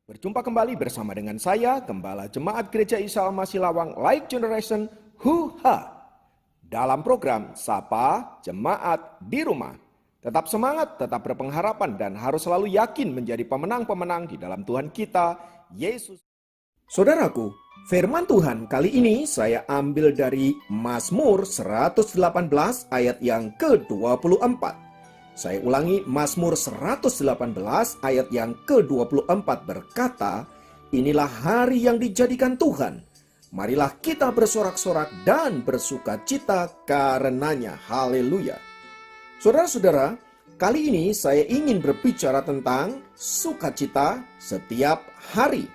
Berjumpa kembali bersama dengan saya, Gembala Jemaat Gereja Isa Al-Masih Lawang Life Generation Huha. Dalam program Sapa Jemaat di Rumah. Tetap semangat, tetap berpengharapan, dan harus selalu yakin menjadi pemenang-pemenang di dalam Tuhan kita, Yesus. Saudaraku, firman Tuhan kali ini saya ambil dari Mazmur 118 ayat yang ke-24. Saya ulangi, Mazmur 118 ayat yang ke-24 berkata, "Inilah hari yang dijadikan Tuhan. Marilah kita bersorak-sorak dan bersukacita karenanya." Haleluya. Saudara-saudara, kali ini saya ingin berbicara tentang sukacita setiap hari.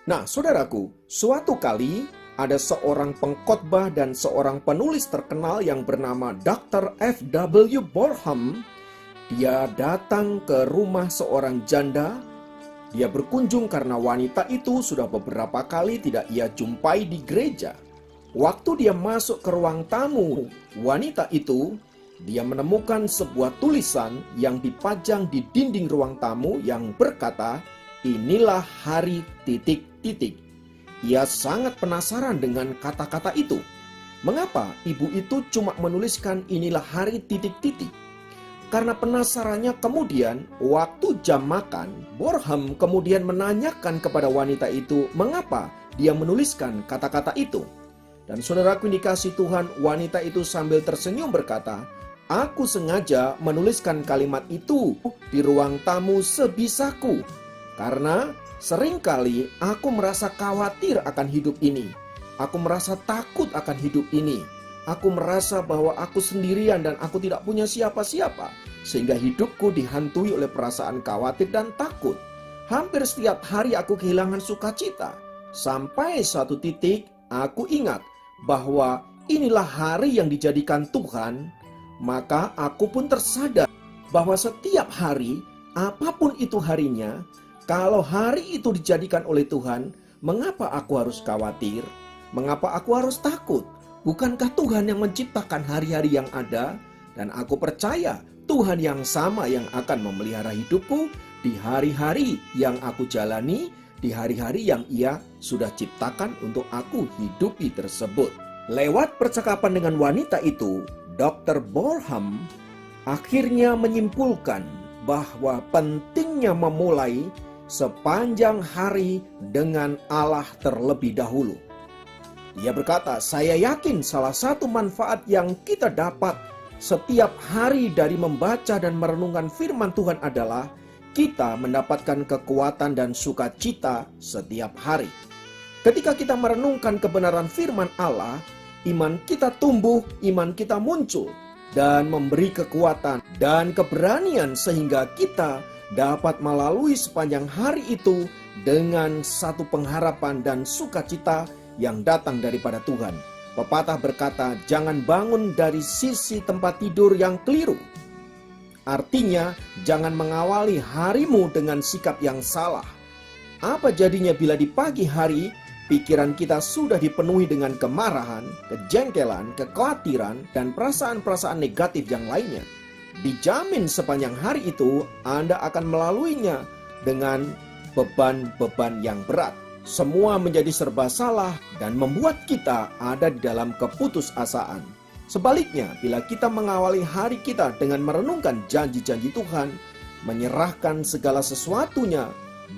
Nah, saudaraku, suatu kali ada seorang pengkhotbah dan seorang penulis terkenal yang bernama Dr. F.W. Borham. Dia datang ke rumah seorang janda. Dia berkunjung karena wanita itu sudah beberapa kali tidak ia jumpai di gereja. Waktu dia masuk ke ruang tamu wanita itu, dia menemukan sebuah tulisan yang dipajang di dinding ruang tamu yang berkata, "Inilah hari titik-titik." Ia sangat penasaran dengan kata-kata itu. Mengapa ibu itu cuma menuliskan "inilah hari titik-titik"? Karena penasarannya kemudian, waktu jam makan, Borham kemudian menanyakan kepada wanita itu mengapa dia menuliskan kata-kata itu. Dan saudaraku dikasih Tuhan, wanita itu sambil tersenyum berkata, "Aku sengaja menuliskan kalimat itu di ruang tamu sebisaku. Karena seringkali aku merasa khawatir akan hidup ini. Aku merasa takut akan hidup ini. Aku merasa bahwa aku sendirian dan aku tidak punya siapa-siapa. Sehingga hidupku dihantui oleh perasaan khawatir dan takut. Hampir setiap hari aku kehilangan sukacita. Sampai satu titik aku ingat bahwa inilah hari yang dijadikan Tuhan. Maka aku pun tersadar bahwa setiap hari, apapun itu harinya, kalau hari itu dijadikan oleh Tuhan, mengapa aku harus khawatir? Mengapa aku harus takut? Bukankah Tuhan yang menciptakan hari-hari yang ada? Dan aku percaya Tuhan yang sama yang akan memelihara hidupku di hari-hari yang aku jalani, di hari-hari yang Ia sudah ciptakan untuk aku hidupi tersebut. Lewat percakapan dengan wanita itu, Dr. Borham akhirnya menyimpulkan bahwa pentingnya memulai sepanjang hari dengan Allah terlebih dahulu. Dia berkata, "Saya yakin salah satu manfaat yang kita dapat setiap hari dari membaca dan merenungkan firman Tuhan adalah kita mendapatkan kekuatan dan sukacita setiap hari." Ketika kita merenungkan kebenaran firman Allah, iman kita tumbuh, iman kita muncul, dan memberi kekuatan dan keberanian sehingga kita dapat melalui sepanjang hari itu dengan satu pengharapan dan sukacita yang datang daripada Tuhan. Pepatah berkata, "Jangan bangun dari sisi tempat tidur yang keliru." Artinya, jangan mengawali harimu dengan sikap yang salah. Apa jadinya bila di pagi hari pikiran kita sudah dipenuhi dengan kemarahan, kejengkelan, kekhawatiran, dan perasaan-perasaan negatif yang lainnya? Dijamin sepanjang hari itu Anda akan melaluinya dengan beban-beban yang berat. Semua menjadi serba salah dan membuat kita ada di dalam keputusasaan. Sebaliknya, bila kita mengawali hari kita dengan merenungkan janji-janji Tuhan, menyerahkan segala sesuatunya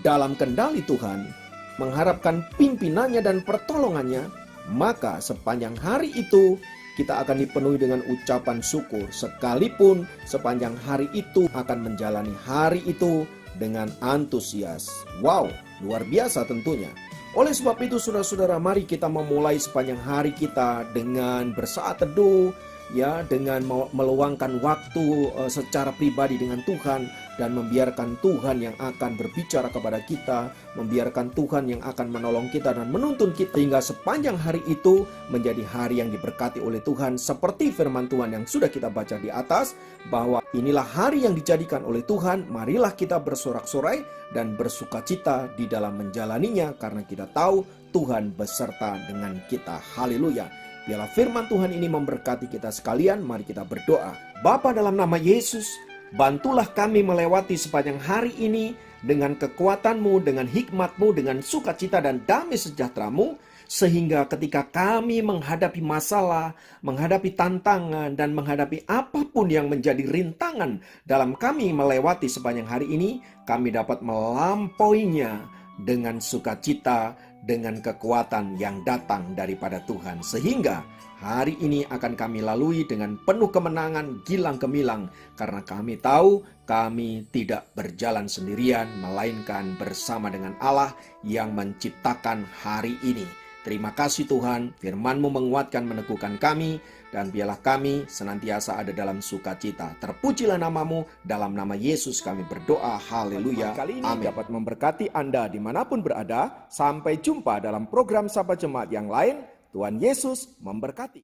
dalam kendali Tuhan, mengharapkan pimpinannya dan pertolongannya, maka sepanjang hari itu kita akan dipenuhi dengan ucapan syukur, sekalipun sepanjang hari itu akan menjalani hari itu dengan antusias. Wow, luar biasa tentunya. Oleh sebab itu saudara-saudara, mari kita memulai sepanjang hari kita dengan bersaat teduh, ya, dengan meluangkan waktu secara pribadi dengan Tuhan, dan membiarkan Tuhan yang akan berbicara kepada kita, membiarkan Tuhan yang akan menolong kita dan menuntun kita hingga sepanjang hari itu menjadi hari yang diberkati oleh Tuhan, seperti firman Tuhan yang sudah kita baca di atas, bahwa inilah hari yang dijadikan oleh Tuhan. Marilah kita bersorak-sorai dan bersukacita di dalam menjalaninya, karena kita tahu Tuhan beserta dengan kita. Haleluya. Biarlah firman Tuhan ini memberkati kita sekalian. Mari kita berdoa. Bapa, dalam nama Yesus, Bantulah kami melewati sepanjang hari ini dengan kekuatan-Mu, dengan hikmat-Mu, dengan sukacita dan damai sejahtera-Mu, sehingga ketika kami menghadapi masalah, menghadapi tantangan, dan menghadapi apapun yang menjadi rintangan dalam kami melewati sepanjang hari ini, kami dapat melampauinya dengan sukacita, dengan kekuatan yang datang daripada Tuhan. Sehingga hari ini akan kami lalui dengan penuh kemenangan, gilang gemilang, karena kami tahu kami tidak berjalan sendirian, melainkan bersama dengan Allah yang menciptakan hari ini. Terima kasih Tuhan, firman-Mu menguatkan, meneguhkan kami, dan biarlah kami senantiasa ada dalam sukacita. Terpujilah nama-Mu, dalam nama Yesus kami berdoa, haleluya, kali ini amin. Dapat memberkati Anda dimanapun berada. Sampai jumpa dalam program Sapa Jemaat yang lain. Tuhan Yesus memberkati.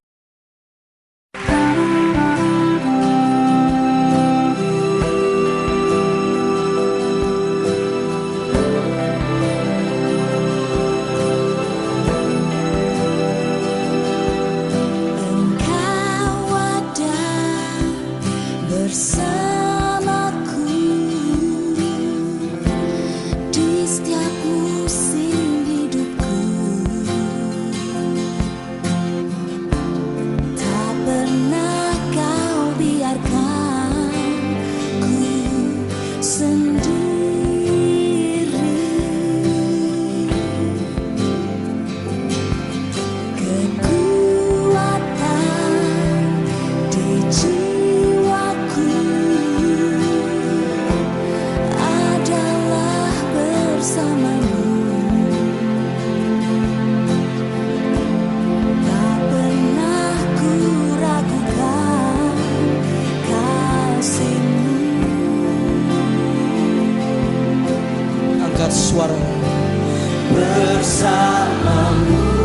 Angkat suara bersamamu.